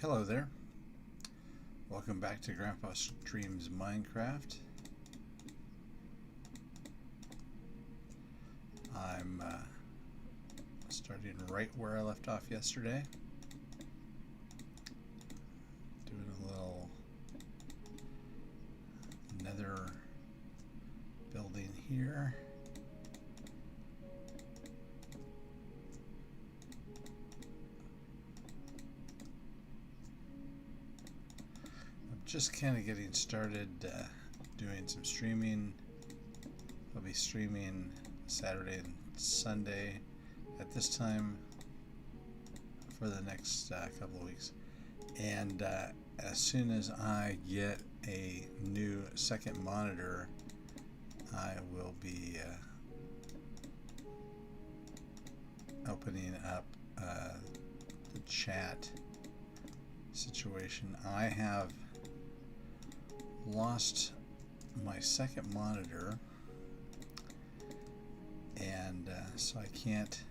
Hello there. Welcome back to Grandpa Streams Minecraft. I'm starting right where I left off yesterday. Doing a little nether building here. Just kind of getting started doing some streaming. I'll be streaming Saturday and Sunday at this time for the next couple of weeks. And as soon as I get a new second monitor, I will be opening up the chat situation. I have lost my second monitor, and so I can't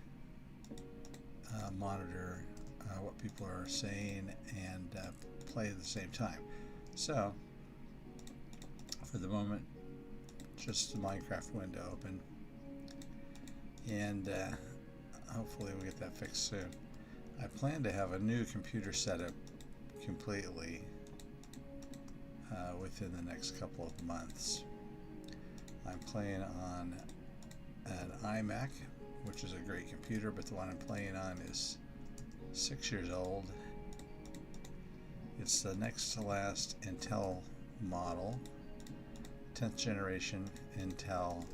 monitor what people are saying and play at the same time. So for the moment, just the Minecraft window open, and hopefully we'll get that fixed soon. I plan to have a new computer setup completely within the next couple of months. I'm playing on an iMac, which is a great computer, but the one I'm playing on is 6 years old. It's the next to last Intel model, 10th generation Intel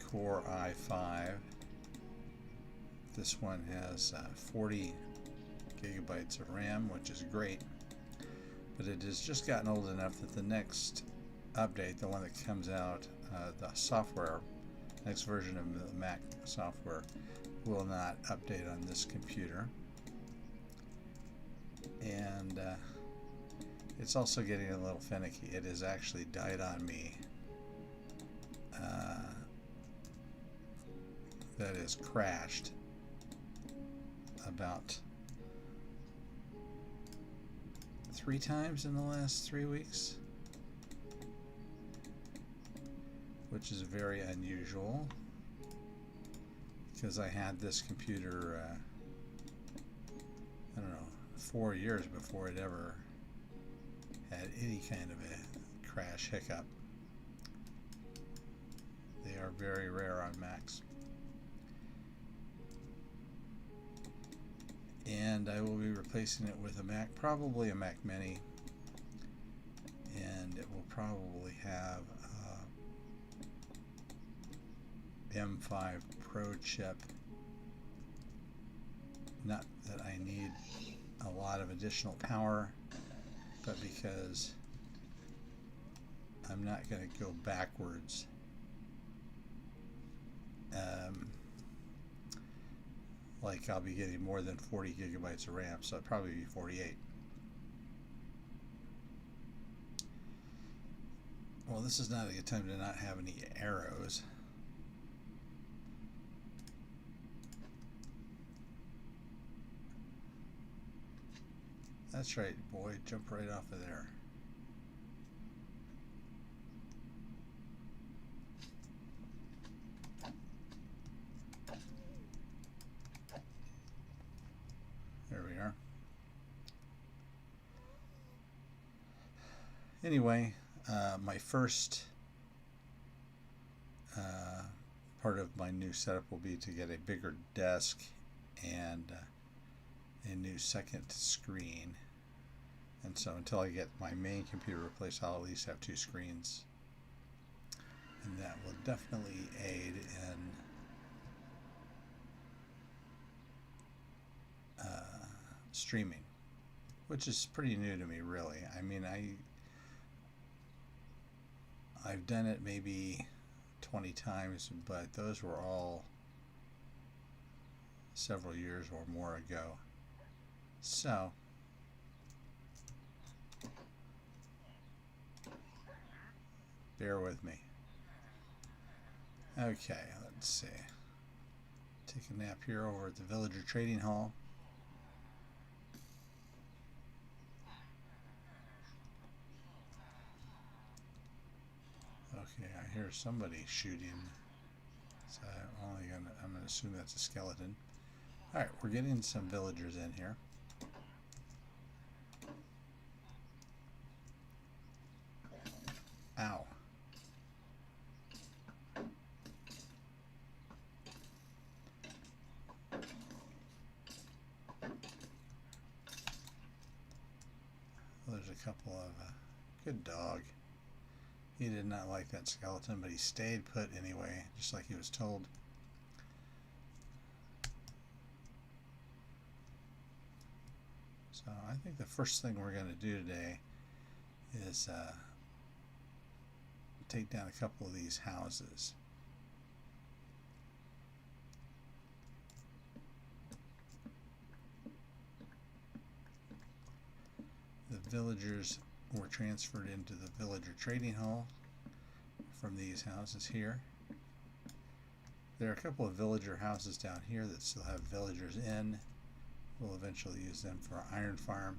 Core i5. This one has 40 gigabytes of RAM, which is great. But it has just gotten old enough that the next update, the one that comes out, the software, next version of the Mac software, will not update on this computer. And it's also getting a little finicky. It has actually died on me. That has crashed about 3 times in the last 3 weeks, which is very unusual because I had this computer I don't know, 4 years before it ever had any kind of a crash hiccup. They are very rare on Macs. And I will be replacing it with a Mac, probably a Mac Mini, and it will probably have a M5 Pro chip. Not that I need a lot of additional power, but because I'm not going to go backwards. Like I'll be getting more than 40 gigabytes of RAM, so it'll probably be 48. Well, this is not a good time to not have any arrows. That's right, boy, jump right off of there. There we are. Anyway, my first part of my new setup will be to get a bigger desk and a new second screen. And so until I get my main computer replaced, I'll at least have 2 screens. And that will definitely aid in streaming, which is pretty new to me, really. I mean, I've done it maybe 20 times, but those were all several years or more ago. So bear with me. Okay, let's see. Take a nap here over at the Villager Trading Hall. Okay, I hear somebody shooting. So I'm gonna assume that's a skeleton. Alright, we're getting some villagers in here. Ow. Well, there's a couple of... good dog. He did not like that skeleton, but he stayed put anyway, just like he was told. So I think the first thing we're going to do today is take down a couple of these houses. The villagers were transferred into the villager trading hall from these houses here. There are a couple of villager houses down here that still have villagers in. We'll eventually use them for our iron farm.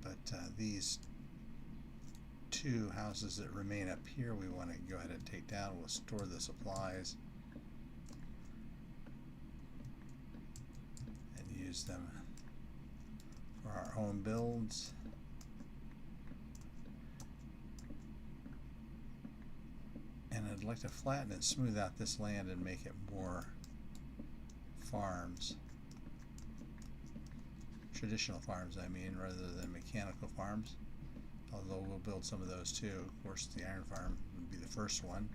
But these two houses that remain up here we want to go ahead and take down. We'll store the supplies and use them for our own builds. And I'd like to flatten and smooth out this land and make it more farms. Traditional farms, I mean, rather than mechanical farms. Although we'll build some of those too. Of course, the iron farm would be the first one.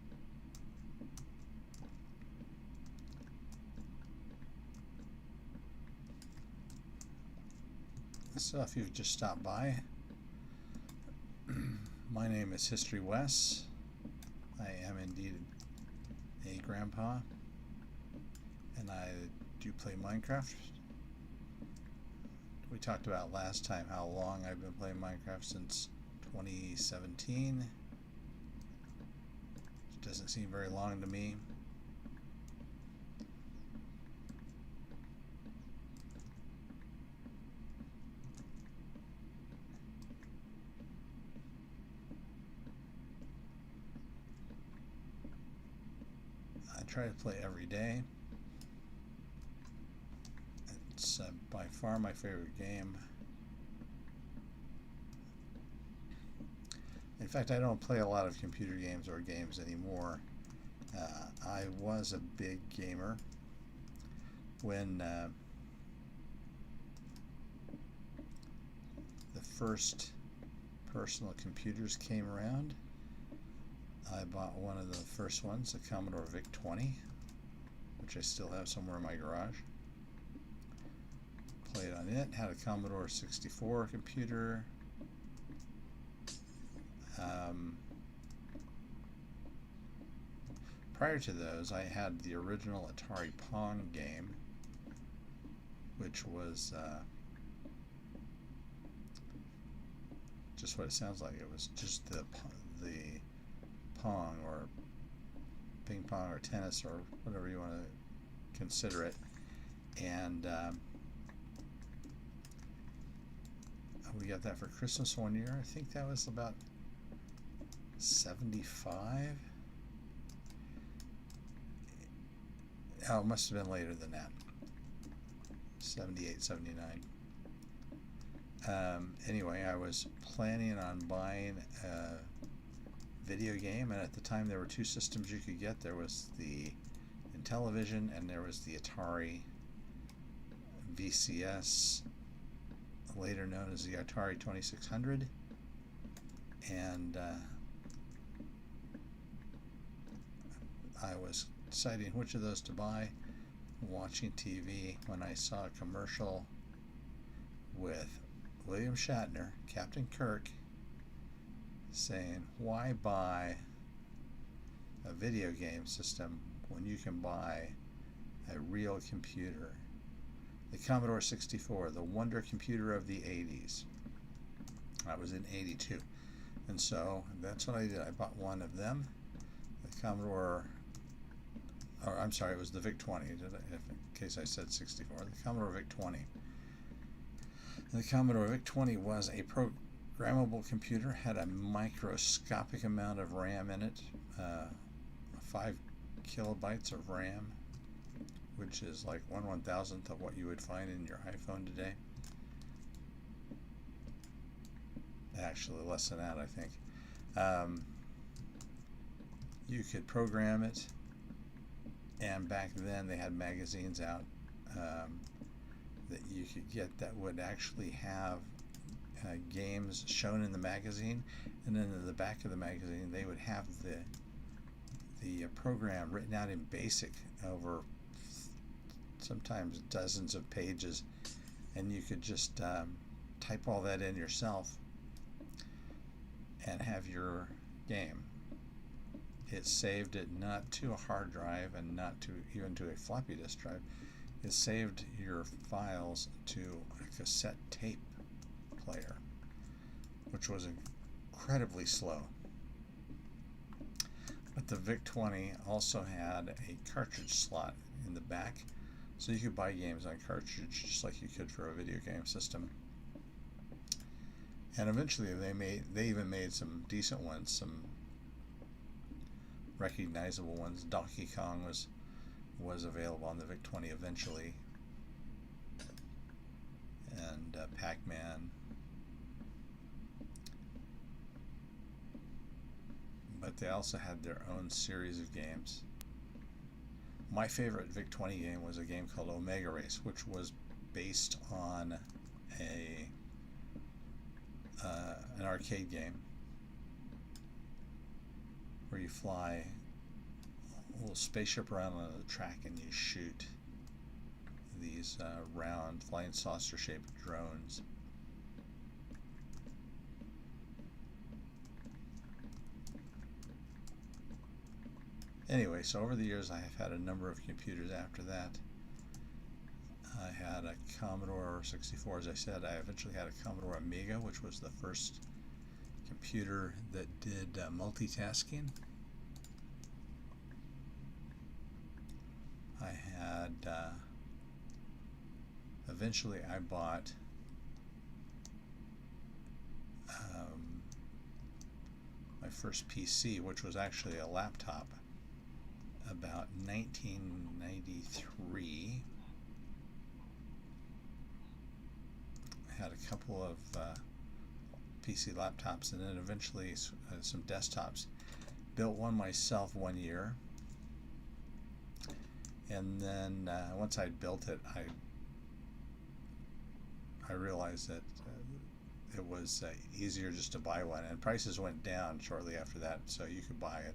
So if you've just stopped by, my name is History Wes. I am indeed a grandpa, and I do play Minecraft. We talked about last time how long I've been playing Minecraft, since 2017. It doesn't seem very long to me. I try to play every day. It's by far my favorite game. In fact, I don't play a lot of computer games or games anymore. I was a big gamer when the first personal computers came around. I bought one of the first ones, the Commodore VIC-20, which I still have somewhere in my garage. Played on it, had a Commodore 64 computer. Prior to those, I had the original Atari Pong game, which was just what it sounds like. It was just the Pong, or ping pong, or tennis, or whatever you want to consider it. And we got that for Christmas one year. I think that was about 75. Oh, it must have been later than that. 78, 79. Anyway, I was planning on buying a video game, and at the time there were two systems you could get. There was the Intellivision, and there was the Atari VCS, later known as the Atari 2600. And I was deciding which of those to buy, watching TV, when I saw a commercial with William Shatner, Captain Kirk, saying, why buy a video game system when you can buy a real computer? The Commodore 64, the wonder computer of the 80s. That was in 82. And so that's what I did. I bought one of them, the Commodore, or I'm sorry, it was the VIC-20, in case I said 64, the Commodore VIC-20. The Commodore VIC-20 was a programmable computer had a microscopic amount of RAM in it, 5 kilobytes of RAM, which is like 1/1000th of what you would find in your iPhone today. Actually, less than that, I think. You could program it, and back then they had magazines out that you could get that would actually have games shown in the magazine, and then in the back of the magazine they would have the program written out in BASIC over sometimes dozens of pages, and you could just type all that in yourself and have your game. It saved it not to a hard drive and not to even to a floppy disk drive. It saved your files to a cassette tape player, which was incredibly slow. But the VIC-20 also had a cartridge slot in the back, so you could buy games on cartridge just like you could for a video game system. And eventually they even made some decent ones, some recognizable ones. Donkey Kong was available on the VIC-20 eventually, and Pac-Man. But they also had their own series of games. My favorite VIC-20 game was a game called Omega Race, which was based on an arcade game where you fly a little spaceship around on the track and you shoot these round flying saucer shaped drones. Anyway, so over the years I have had a number of computers after that. I had a Commodore 64, as I said. I eventually had a Commodore Amiga, which was the first computer that did multitasking. I had, eventually I bought my first PC, which was actually a laptop, about 1993. I had a couple of PC laptops, and then eventually some desktops. Built one myself one year, and then once I'd built it, I realized that it was easier just to buy one, and prices went down shortly after that, so you could buy a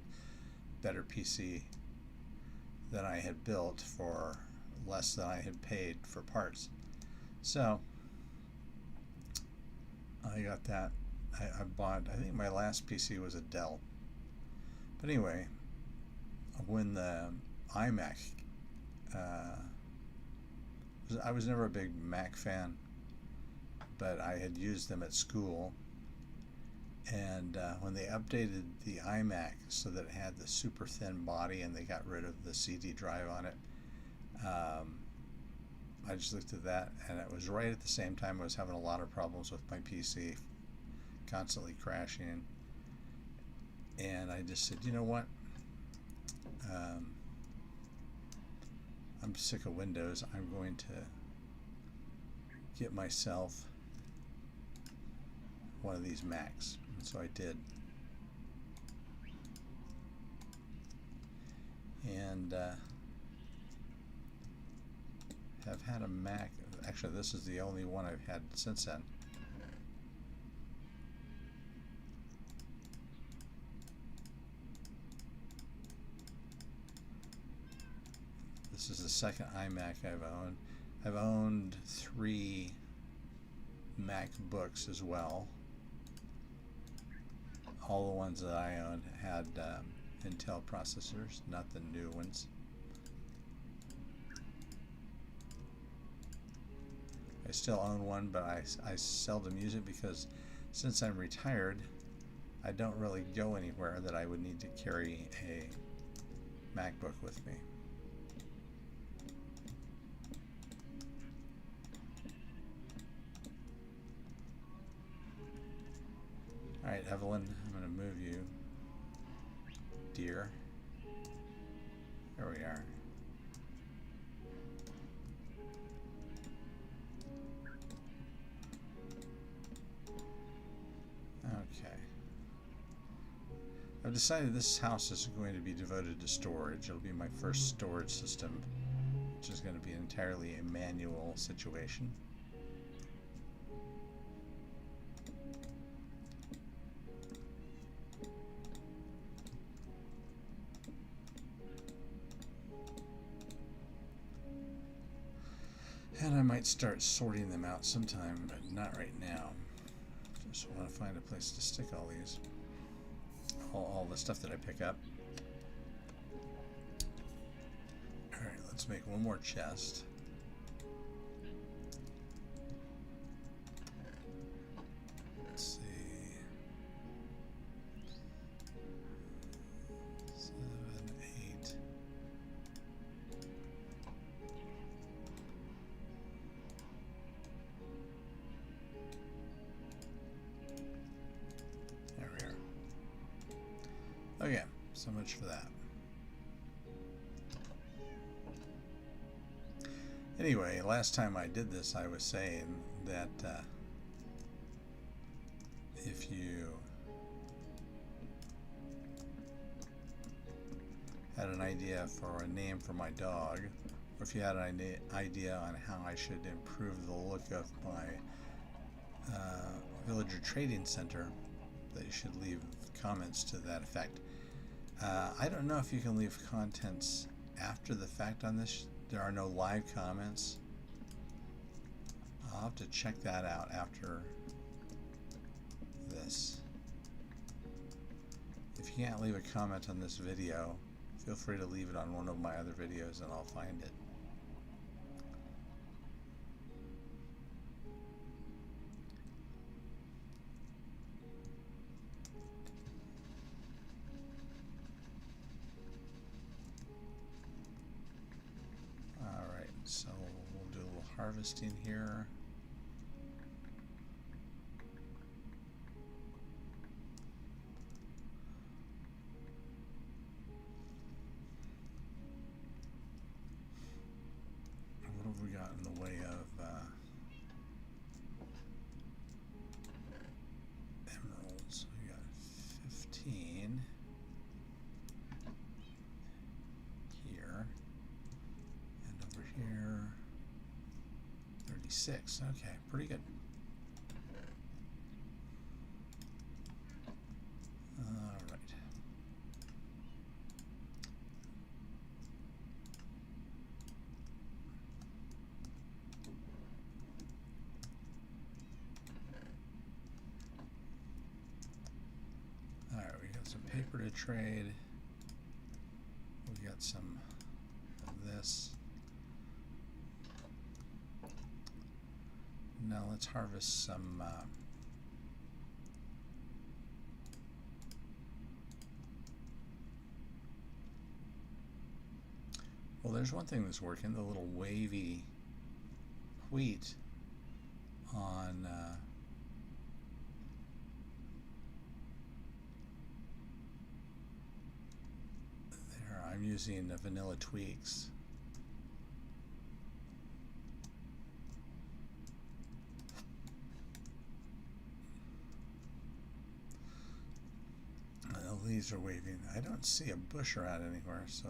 better PC than I had built for less than I had paid for parts. So I got that. I bought, I think my last PC was a Dell. But anyway, when the iMac, I was never a big Mac fan, but I had used them at school, and when they updated the iMac so that it had the super thin body and they got rid of the CD drive on it, I just looked at that, and it was right at the same time I was having a lot of problems with my PC, constantly crashing, and I just said, you know what, I'm sick of Windows. I'm going to get myself one of these Macs. And so I did. And have had a Mac. Actually, this is the only one I've had since then. This is the second iMac I've owned. I've owned 3 MacBooks as well. All the ones that I owned had Intel processors, not the new ones. I still own one, but I seldom use it because since I'm retired, I don't really go anywhere that I would need to carry a MacBook with me. Alright, Evelyn, I'm going to move you. Dear. There we are. Okay. I've decided this house is going to be devoted to storage. It'll be my first storage system, which is going to be entirely a manual situation. And I might start sorting them out sometime, but not right now. Just want to find a place to stick all these. All the stuff that I pick up. Alright, let's make one more chest. Let's see. 7, 8. There we are. Okay, so much for that. Anyway, last time I did this, I was saying that if you had an idea for a name for my dog, or if you had an idea on how I should improve the look of my villager trading center, that you should leave comments to that effect. I don't know if you can leave comments after the fact on this. There are no live comments. I'll have to check that out after this. If you can't leave a comment on this video, feel free to leave it on one of my other videos and I'll find it. So we'll do a little harvesting here. What have we got in the way of emeralds? We got 15 here. Here, 36. Okay, pretty good. All right. All right, we got some paper to trade. We got some of this. Now let's harvest some well, there's one thing that's working, the little wavy wheat on there. I'm using the vanilla tweaks. Leaves are waving. I don't see a bush around anywhere, so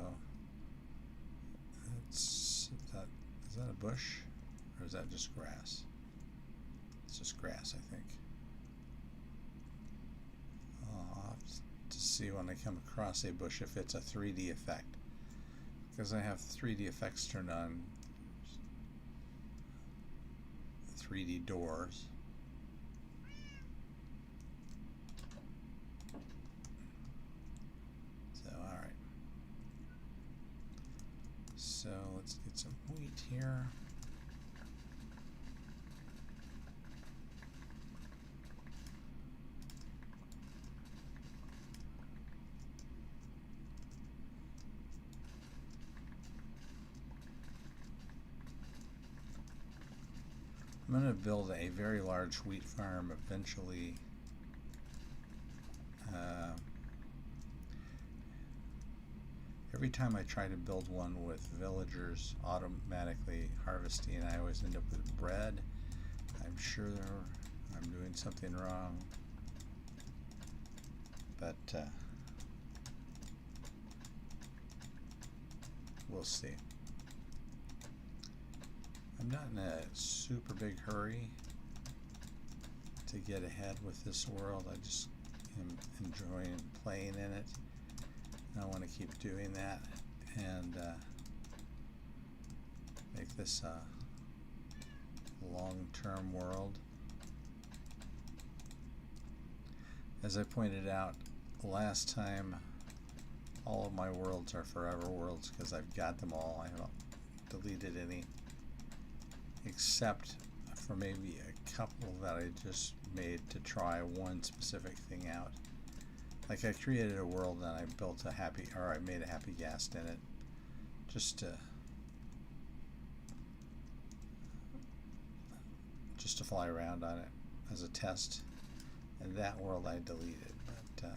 is that a bush or is that just grass? It's just grass, I think. I'll have to see when I come across a bush if it's a 3D effect, because I have 3D effects turned on. 3D doors. So let's get some wheat here. I'm going to build a very large wheat farm eventually every time I try to build one with villagers automatically harvesting, I always end up with bread. I'm sure I'm doing something wrong, but we'll see. I'm not in a super big hurry to get ahead with this world. I just am enjoying playing in it. I want to keep doing that and make this a long-term world. As I pointed out last time, all of my worlds are forever worlds because I've got them all. I haven't deleted any except for maybe a couple that I just made to try one specific thing out. Like I created a world and I built I made a happy ghast in it just to fly around on it as a test, and that world I deleted. But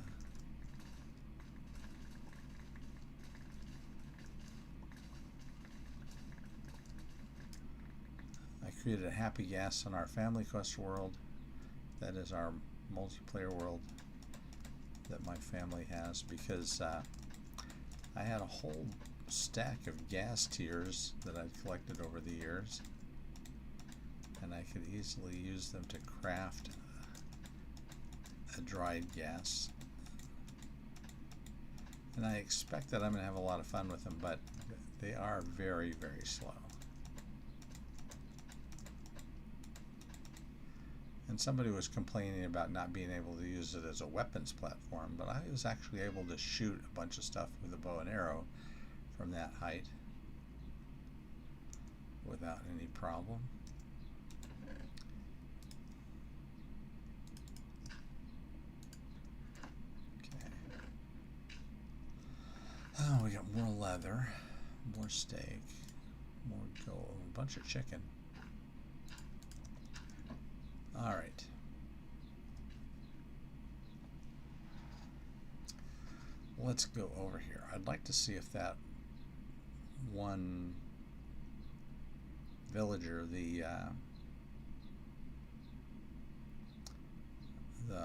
I created a happy ghast on our Family Quest world. That is our multiplayer world that my family has, because I had a whole stack of gas tiers that I'd collected over the years, and I could easily use them to craft a dried gas. And I expect that I'm going to have a lot of fun with them, but they are very, very slow. And somebody was complaining about not being able to use it as a weapons platform, but I was actually able to shoot a bunch of stuff with a bow and arrow from that height without any problem. Okay. Oh, we got more leather, more steak, more gold, a bunch of chicken. All right. Let's go over here. I'd like to see if that one villager, the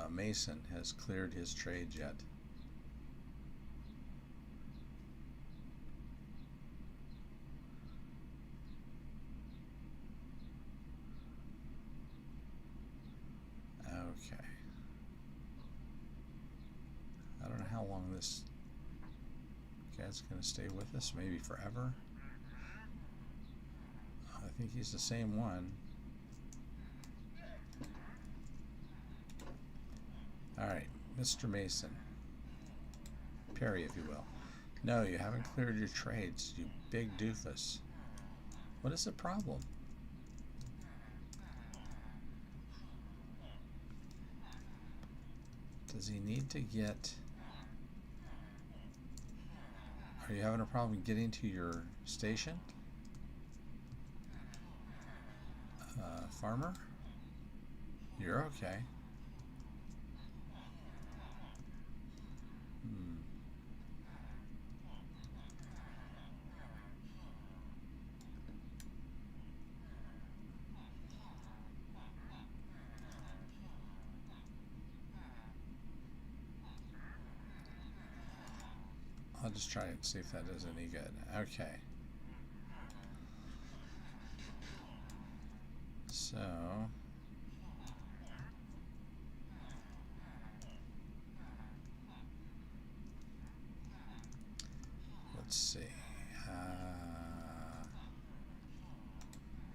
mason, has cleared his trade yet. Okay. I don't know how long this guy's going to stay with us, maybe forever. I think he's the same one. Alright, Mr. Mason. Parry, if you will. No, you haven't cleared your trades, you big doofus. What is the problem? Does he need to get... Are you having a problem getting to your station? Farmer? You're okay. I'll just try and see if that is any good. Okay. So... let's see.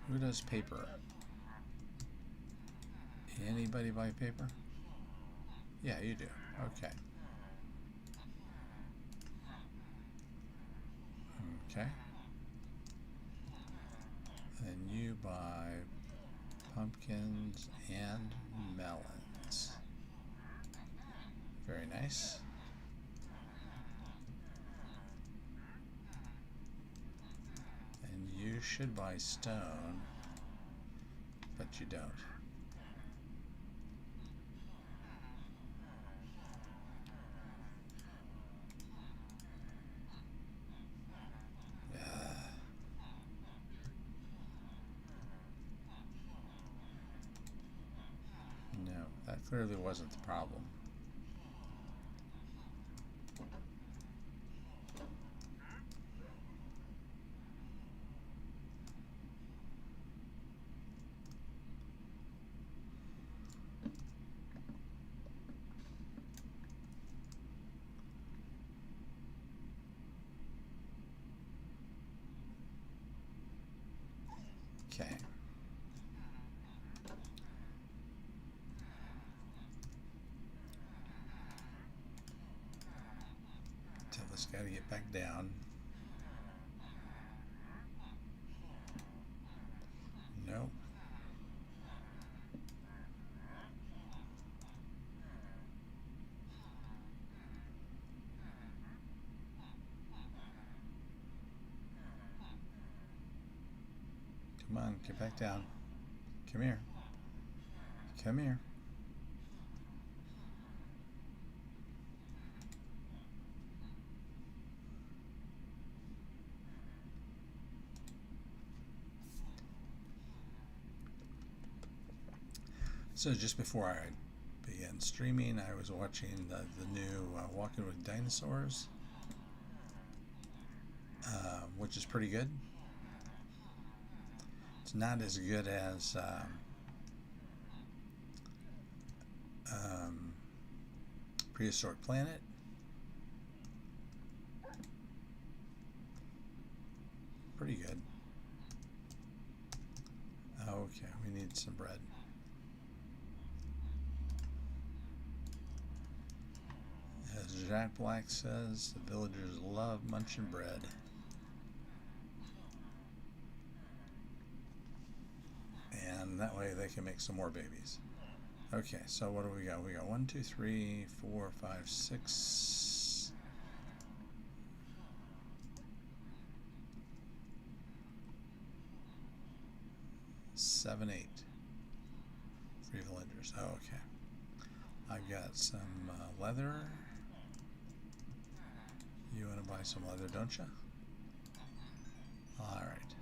Who does paper? Anybody buy paper? Yeah, you do. Okay. Okay. And you buy pumpkins and melons. Very nice. And you should buy stone, but you don't. clearly wasn't the problem. Okay. Tell this guy to get back down. Nope. Come on, get back down. Come here. Come here. So just before I began streaming, I was watching the new Walking with Dinosaurs, which is pretty good. It's not as good as Prehistoric Planet. Pretty good. Okay, we need some bread. As Jack Black says, the villagers love munching bread. And that way they can make some more babies. Okay, so what do we got? We got 1, 2, 3, 4, 5, 6. 7, 8. 3 villagers. Oh, okay. I've got some leather. You want to buy some leather, don't you? All right.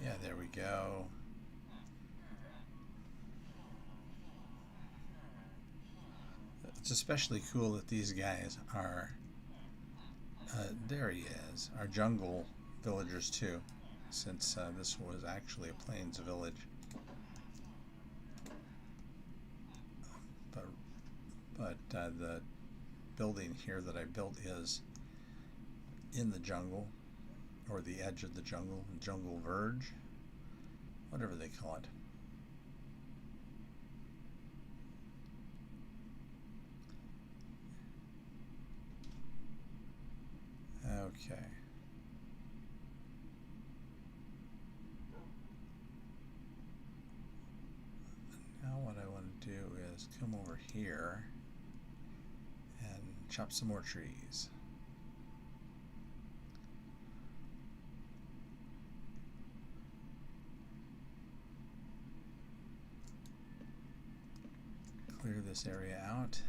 Yeah, there we go. It's especially cool that these guys are, there he is, are jungle villagers too, since this was actually a plains village. But the building here that I built is in the jungle, or the edge of the jungle verge, whatever they call it. Okay. Now what I want to do is come over here and chop some more trees. Clear this area out.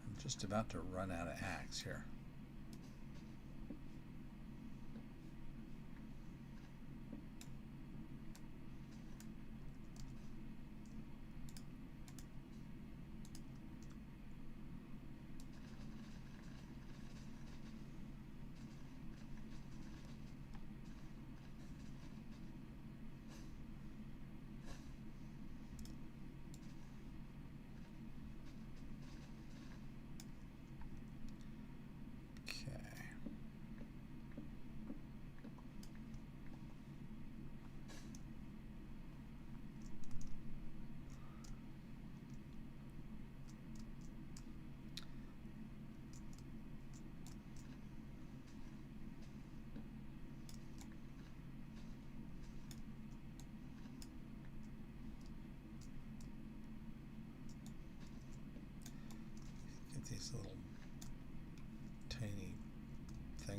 I'm just about to run out of axe here.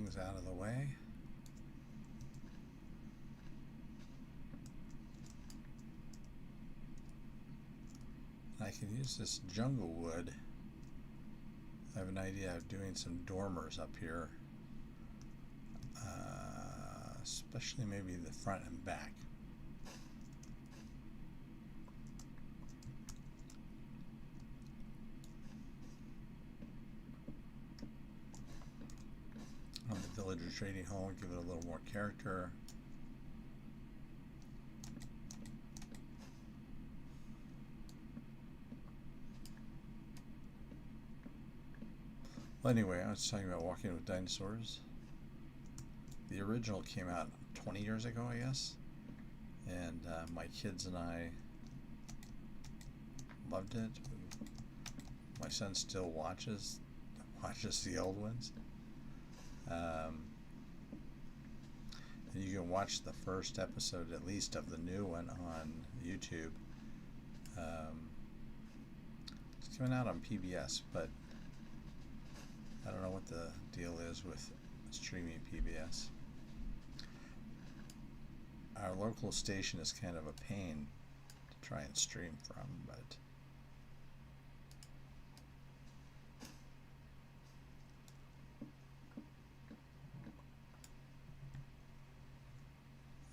things out of the way. I can use this jungle wood. I have an idea of doing some dormers up here, especially maybe the front and back. On the villager trading home, give it a little more character. Well, anyway, I was talking about Walking with Dinosaurs. The original came out 20 years ago, I guess, and my kids and I loved it. My son still watches the old ones. And you can watch the first episode, at least, of the new one on YouTube. It's coming out on PBS, but I don't know what the deal is with streaming PBS. Our local station is kind of a pain to try and stream from, but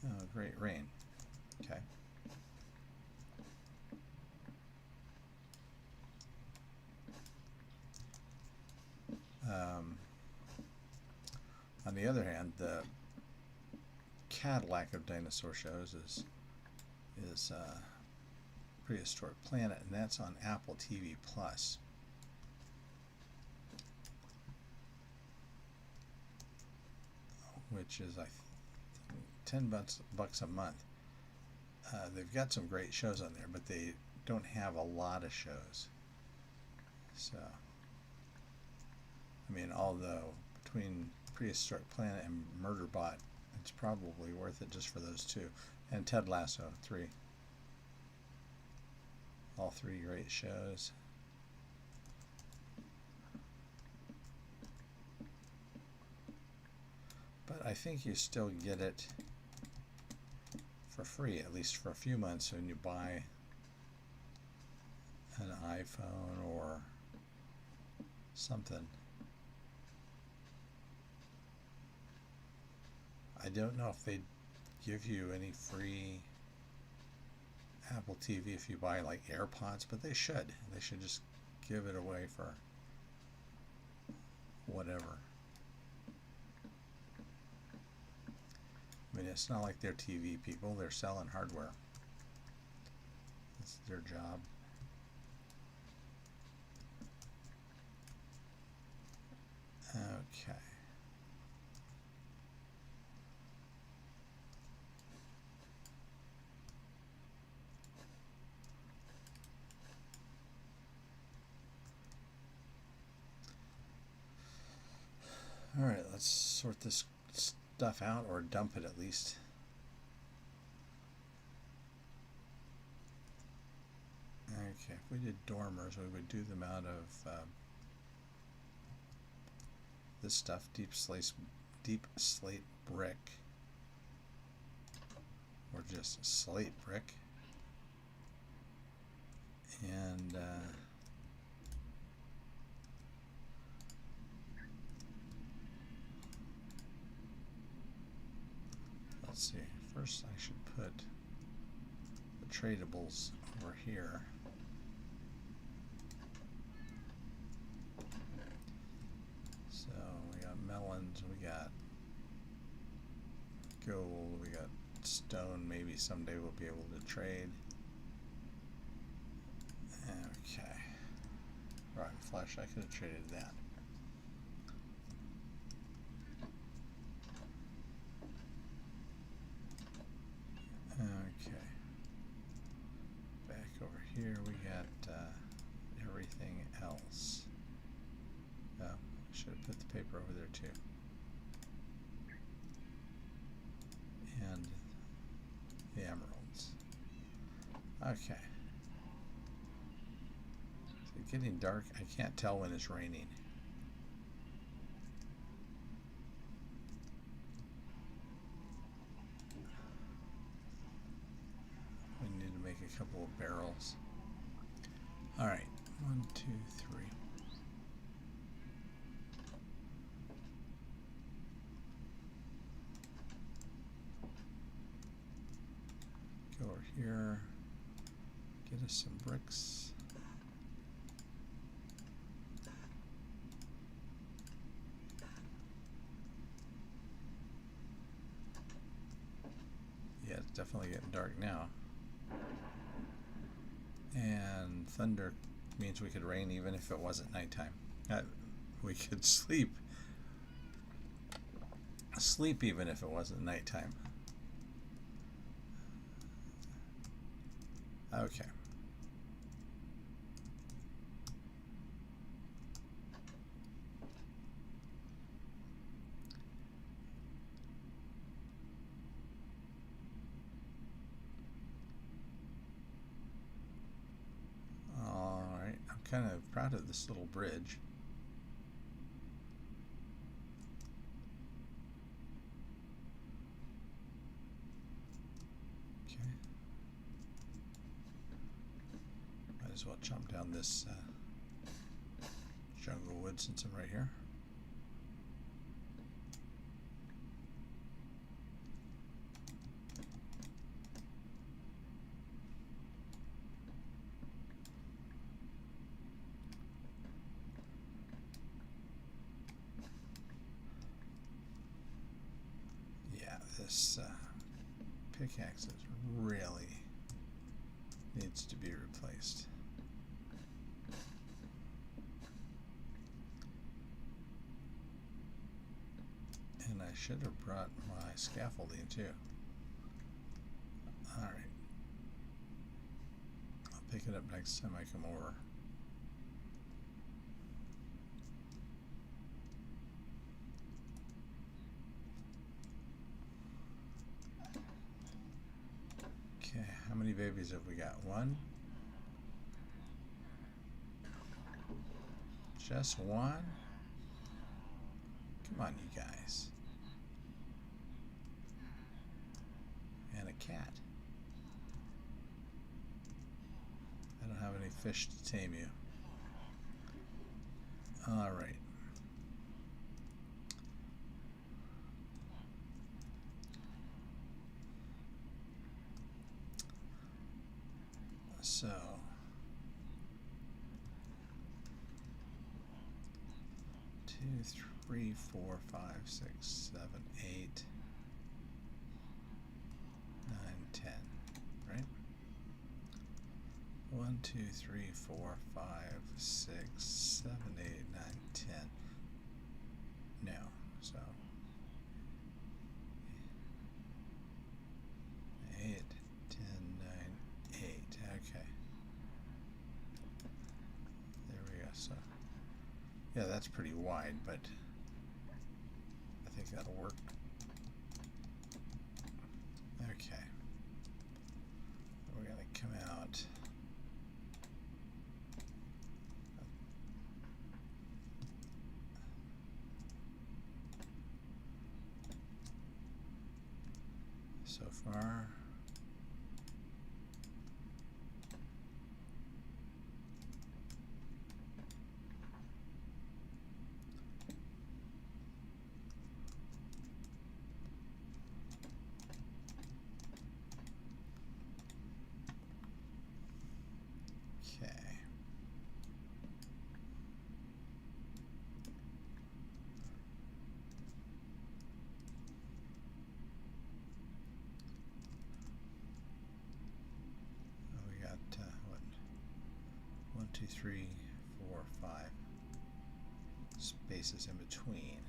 oh, great rain. Okay. On the other hand, the Cadillac of dinosaur shows is Prehistoric Planet, and that's on Apple TV Plus. Which is, I think, $10 a month. They've got some great shows on there, but they don't have a lot of shows. So, I mean, although between Prehistoric Planet and Murderbot, it's probably worth it just for those two. And Ted Lasso, 3. All 3 great shows. But I think you still get it for free, at least for a few months, when you buy an iPhone or something. I don't know if they give you any free Apple TV if you buy like AirPods, but they should. They should just give it away for whatever. I mean, it's not like they're TV people. They're selling hardware. That's their job. Okay. All right, let's sort this stuff out, or dump it at least. Okay, if we did dormers, we would do them out of this stuff, deep slate brick, or just slate brick, and let's see, first I should put the tradables over here. So we got melons, we got gold, we got stone. Maybe someday we'll be able to trade. Okay. Rotten flesh, I could have traded that. Okay. Back over here we got everything else. Oh, I should have put the paper over there too. And the emeralds. Okay. It's getting dark. I can't tell when it's raining. a couple of barrels. All right, 1, 2, 3. Go over here, get us some bricks. Yeah, it's definitely getting dark now. And thunder means we could rain even if it wasn't nighttime. We could sleep even if it wasn't nighttime. Okay. All right. I'm kind of proud of this little bridge. Okay. Might as well chomp down this jungle wood since I'm right here. Yeah, this pickaxe really needs to be replaced. And I should have brought my scaffolding too. Alright. I'll pick it up next time I come over. Okay, how many babies have we got? One? Just one? Come on, you guys. And a cat. I don't have any fish to tame you. All right. So 2, 3, 4, 5, 6, 7, 8, 9, 10, right? 1, 2, 3, 4, 5, 6, 7, 8, 9, 10. No, so 8, 10, 9, 8. Okay. There we go. So yeah, that's pretty wide, but I think that'll work. Okay. We're going to come out. So far. Okay. We got what? 1, 2, 3, 4, 5 spaces in between.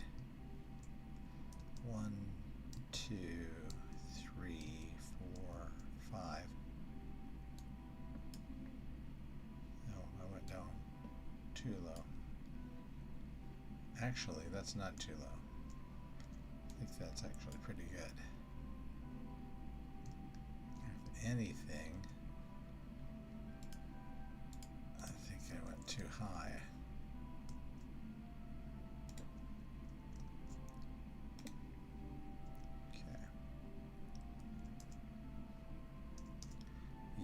1, 2, 3, 4, 5. No, I went down too low. Actually, that's not too low. I think that's actually pretty good. If anything, I think I went too high. Okay.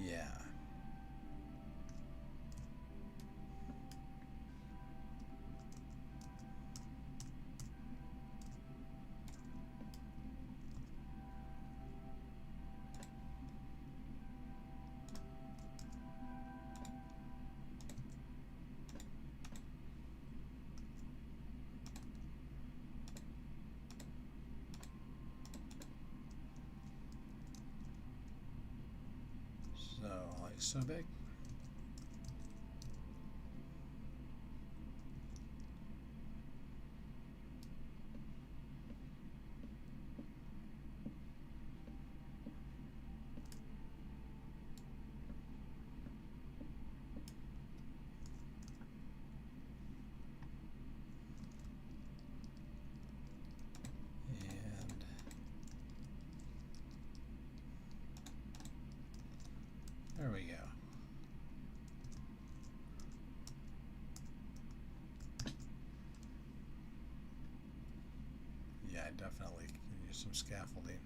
Yeah. So, like so big. There we go. Yeah, I definitely can use some scaffolding.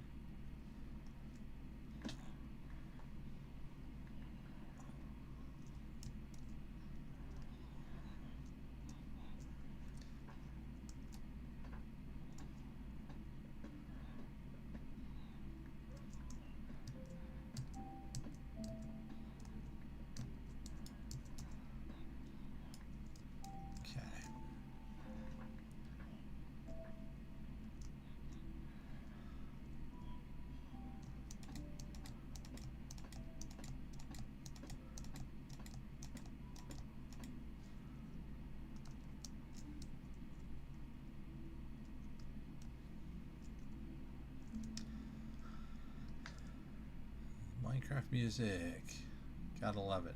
Minecraft music. Gotta love it.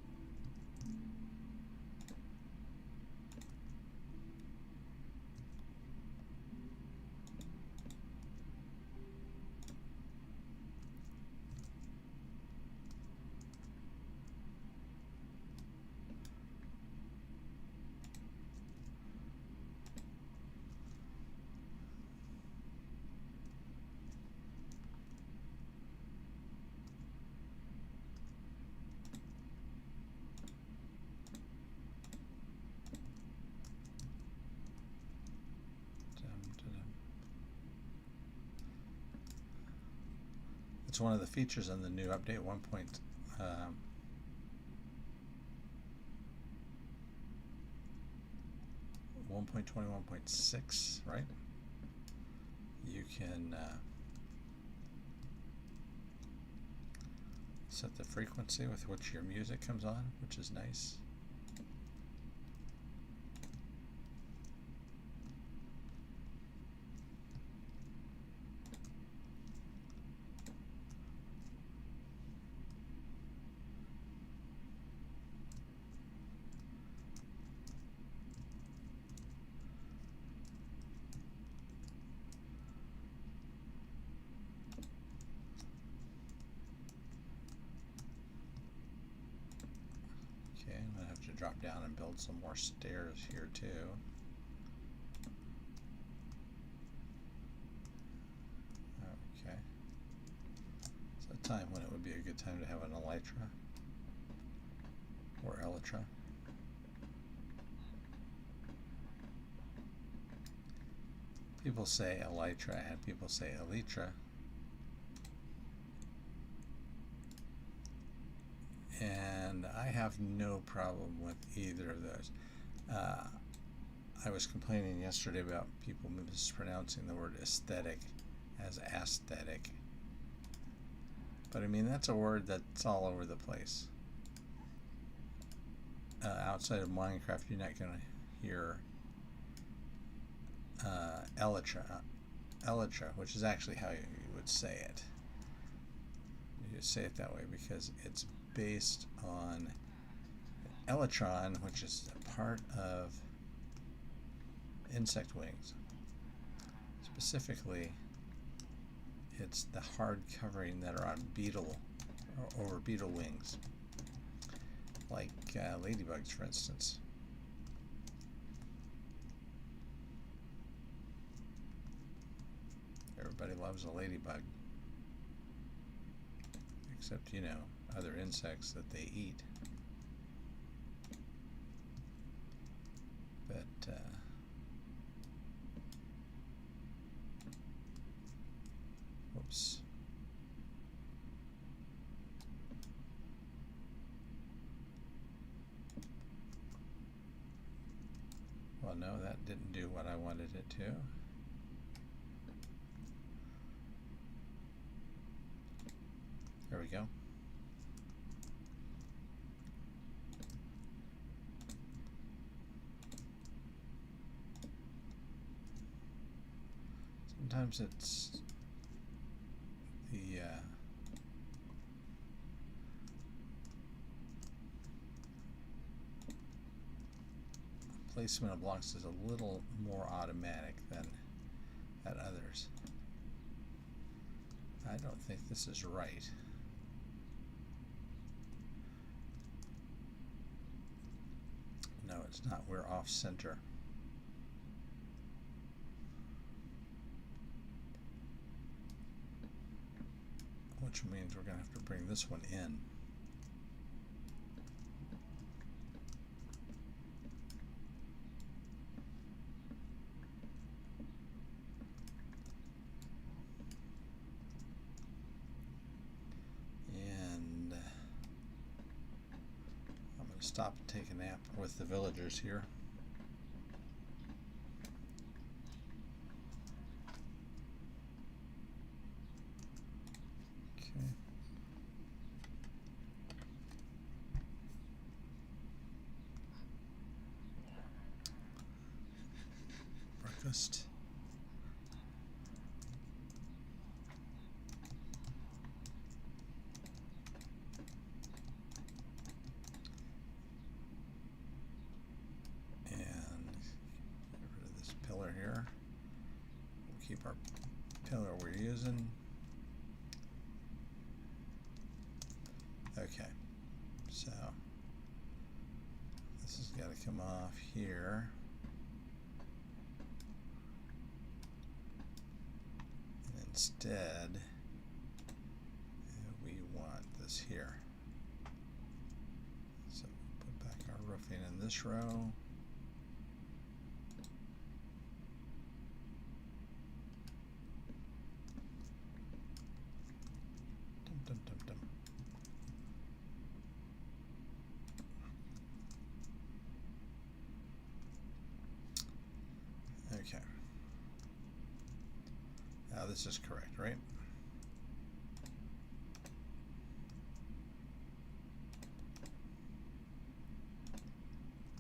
It's one of the features on the new update 1.21.6, right? You can set the frequency with which your music comes on, which is nice. I'm going to have to drop down and build some more stairs here too. Okay. It's a time when it would be a good time to have an elytra or elytra. People say elytra and people say elytra. And I have no problem with either of those. I was complaining yesterday about people mispronouncing the word aesthetic as aesthetic. But I mean, that's a word that's all over the place. Outside of Minecraft, you're not going to hear elytra, which is actually how you would say it. You say it that way because it's based on elytron, which is a part of insect wings. Specifically, it's the hard covering that are on beetle or over beetle wings, like ladybugs, for instance. Everybody loves a ladybug, except, you know, other insects that they eat. But whoops. Well, no, that didn't do what I wanted it to. There we go. sometimes it's the placement of blocks is a little more automatic than at others. I don't think this is right. No, it's not. We're off center. Which means we're going to have to bring this one in. And I'm going to stop and take a nap with the villagers here. Breakfast. And get rid of this pillar here. We'll keep our pillar we're using. Okay, so this has got to come off here. And instead, we want this here. So we'll put back our roofing in this row. Dum, dum, dum, dum. Okay. Now this is correct, right?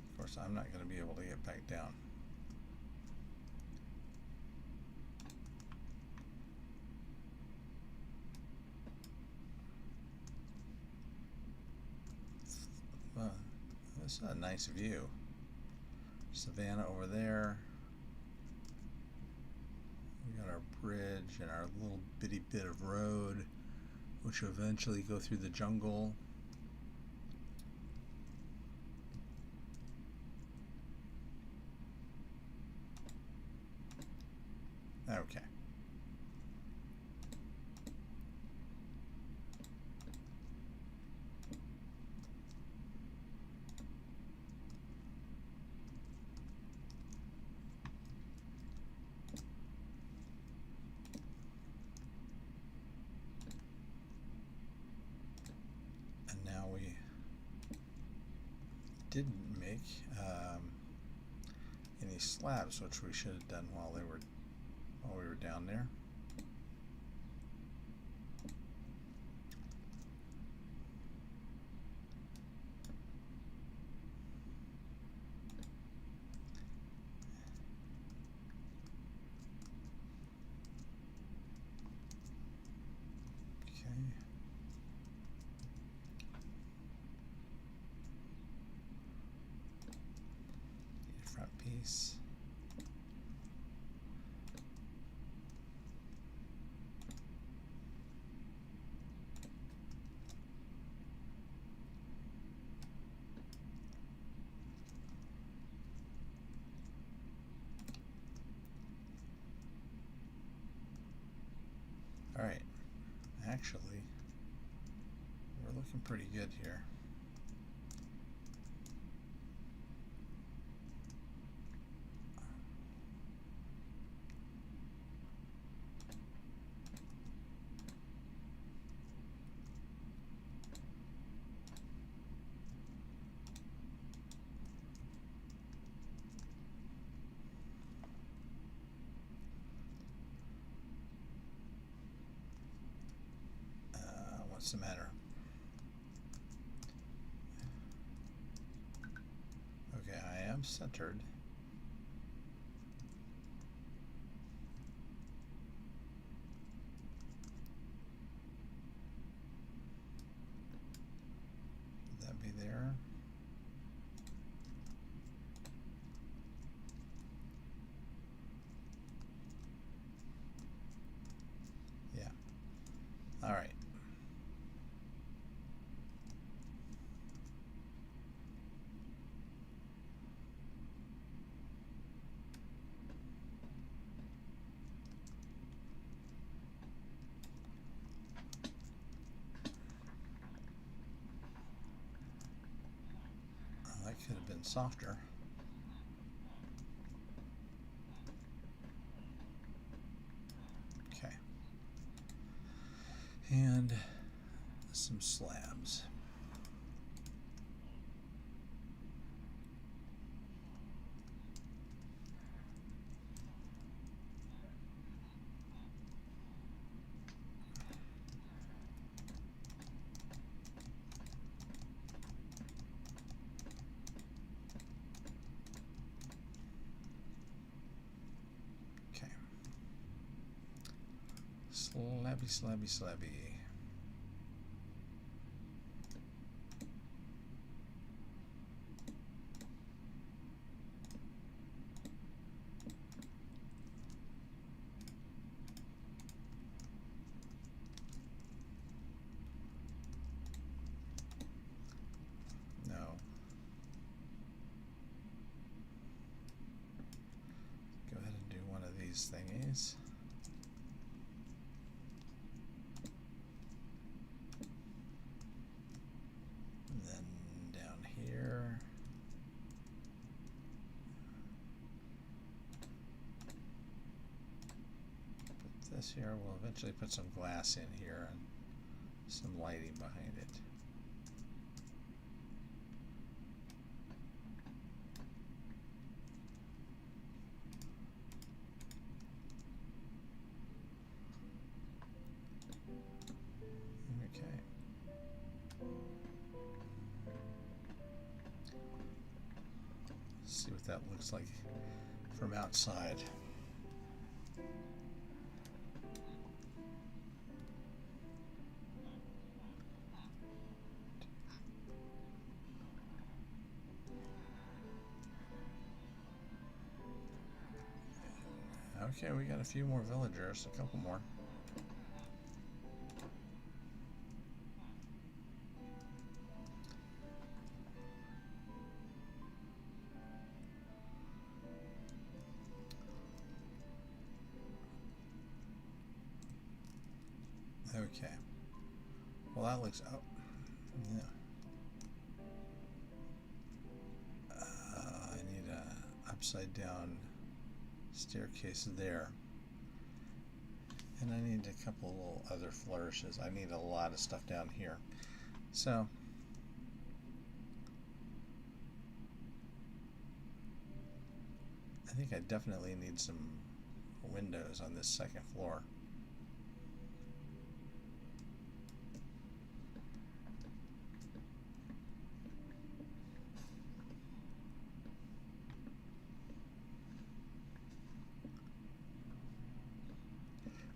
Of course, I'm not going to be able to get back down. Well, this is a nice view. Savannah over there. We got our bridge and our little bitty bit of road, which will eventually go through the jungle. Okay. And now we didn't make any slabs, which we should have done while we were down there. Okay. Need a front piece. All right, actually, we're looking pretty good here. What's the matter? Okay, I am centered. Could have been softer. Okay. And some slabs. Slabby, slabby, slabby. No. Go ahead and do one of these thingies. This here, we'll eventually put some glass in here and some lighting behind it. Okay. Let's see what that looks like from outside. Okay, we got a few more villagers, a couple more. Okay. Well, that looks... Oh, yeah. I need a upside down staircase there. And I need a couple little other flourishes. I need a lot of stuff down here. So, I think I definitely need some windows on this second floor.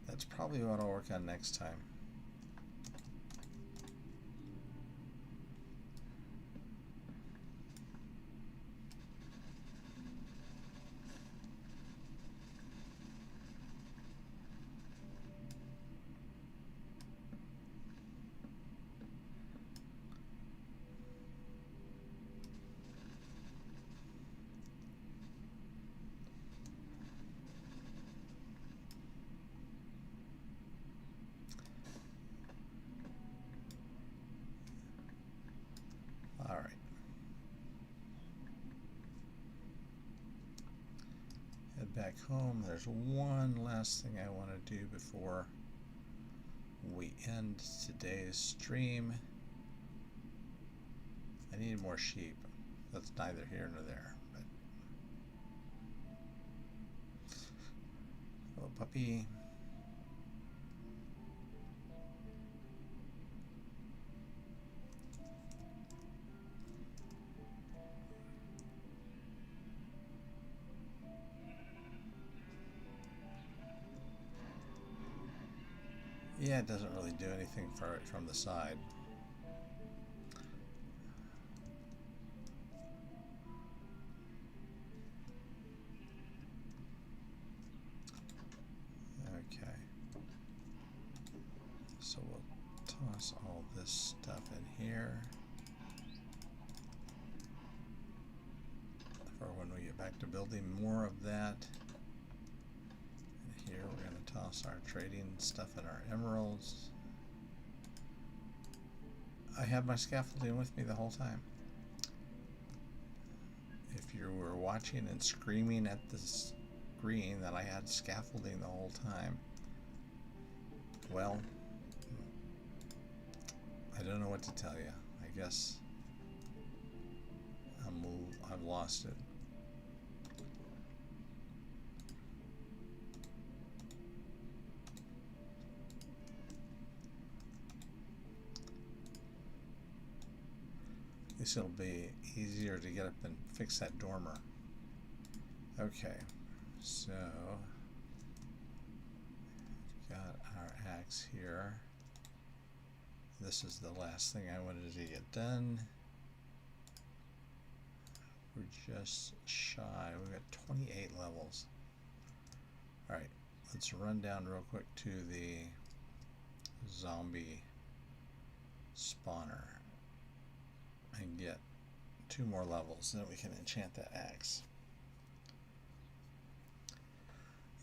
That's probably what I'll work on next time. Back home. There's one last thing I want to do before we end today's stream. I need more sheep. That's neither here nor there. But hello, puppy. Yeah, it doesn't really do anything for it from the side. Okay. So we'll toss all this stuff in here for when we get back to building more of that. Here we're going to toss our trading stuff and our emeralds. I have my scaffolding with me the whole time. if you were watching and screaming at the screen that I had scaffolding the whole time, well, I don't know what to tell you. I guess I've lost it. At least it'll be easier to get up and fix that dormer. Okay, so we've got our axe here. This is the last thing I wanted to get done. We're just shy. We've got 28 levels. Alright, let's run down real quick to the zombie spawner and get 2 more levels, then we can enchant that axe.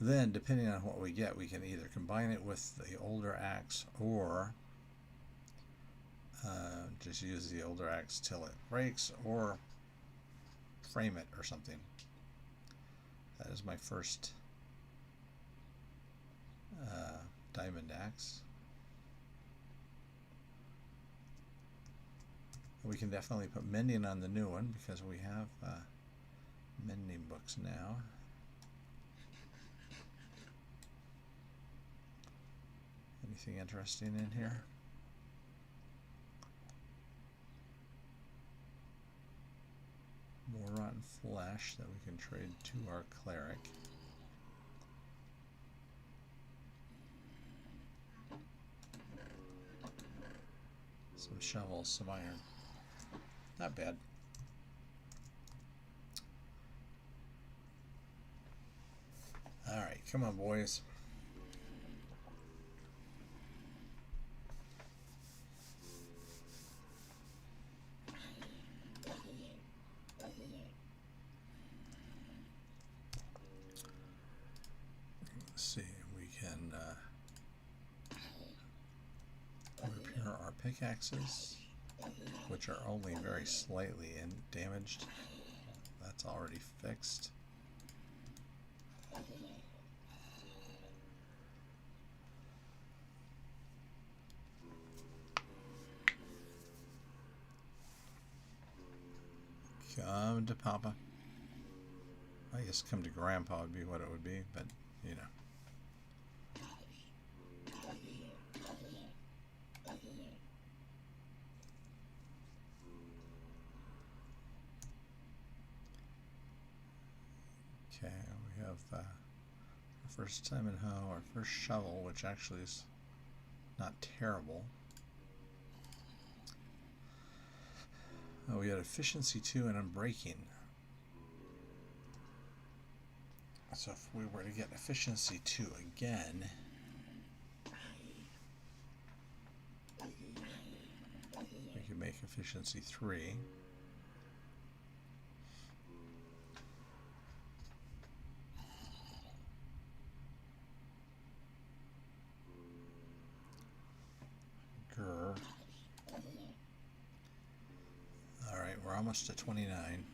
Then, depending on what we get, we can either combine it with the older axe or just use the older axe till it breaks, or frame it or something. That is my first diamond axe. We can definitely put mending on the new one because we have mending books now. Anything interesting in here? More rotten flesh that we can trade to our cleric. Some shovels, some iron. Not bad. Alright, come on, boys. Let's see, we can repair our pickaxes, which are only very slightly damaged. That's already fixed. Come to Papa. I guess come to Grandpa would be what it would be, but you know. Okay, we have our first time in hoe, our first shovel, which actually is not terrible. Oh, we got efficiency 2 and unbreaking. So if we were to get efficiency 2 again, we could make efficiency 3. Grr. Alright, we're almost to 29.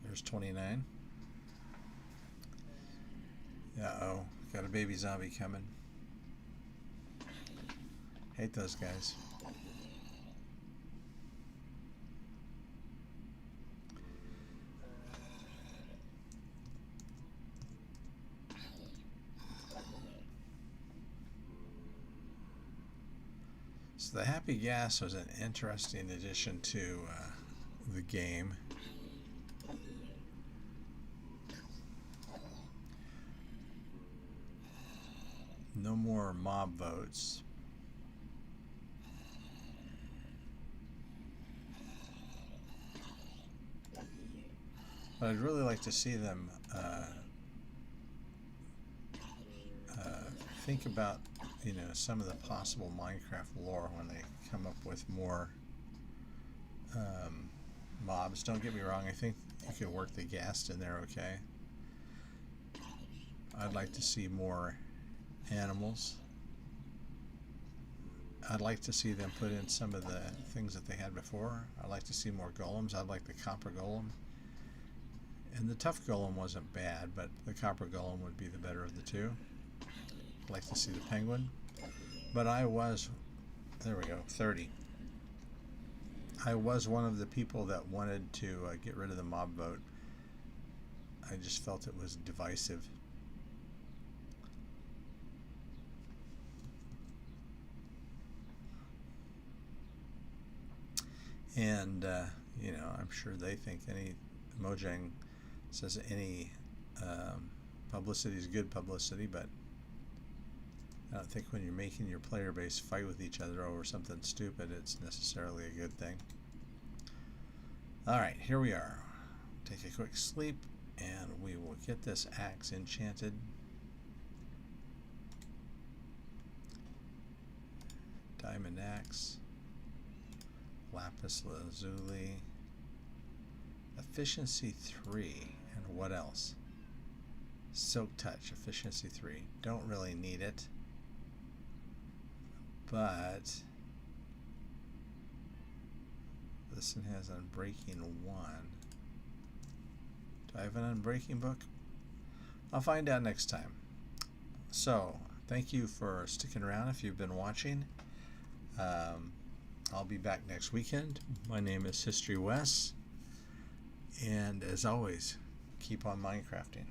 There's 29. Uh-oh, got a baby zombie coming. Hate those guys. So the Happy Gas was an interesting addition to the game. No more mob votes. But I'd really like to see them think about, you know, some of the possible Minecraft lore when they come up with more mobs. Don't get me wrong, I think you can work the ghast in there okay. I'd like to see more animals. I'd like to see them put in some of the things that they had before. I'd like to see more golems. I'd like the copper golem. And the tough golem wasn't bad, but the copper golem would be the better of the two. I'd like to see the penguin. But I was, there we go, 30. I was one of the people that wanted to get rid of the mob vote. I just felt it was divisive. And, you know, I'm sure they think Mojang says any publicity is good publicity, but I don't think when you're making your player base fight with each other over something stupid, it's necessarily a good thing. Alright, here we are. Take a quick sleep, and we will get this axe enchanted. Diamond axe. Lapis lazuli, efficiency 3, and what else? Silk touch, efficiency 3. Don't really need it, but this one has Unbreaking 1. Do I have an Unbreaking book? I'll find out next time. So, thank you for sticking around if you've been watching. I'll be back next weekend. My name is History Wes, and as always, keep on Minecrafting.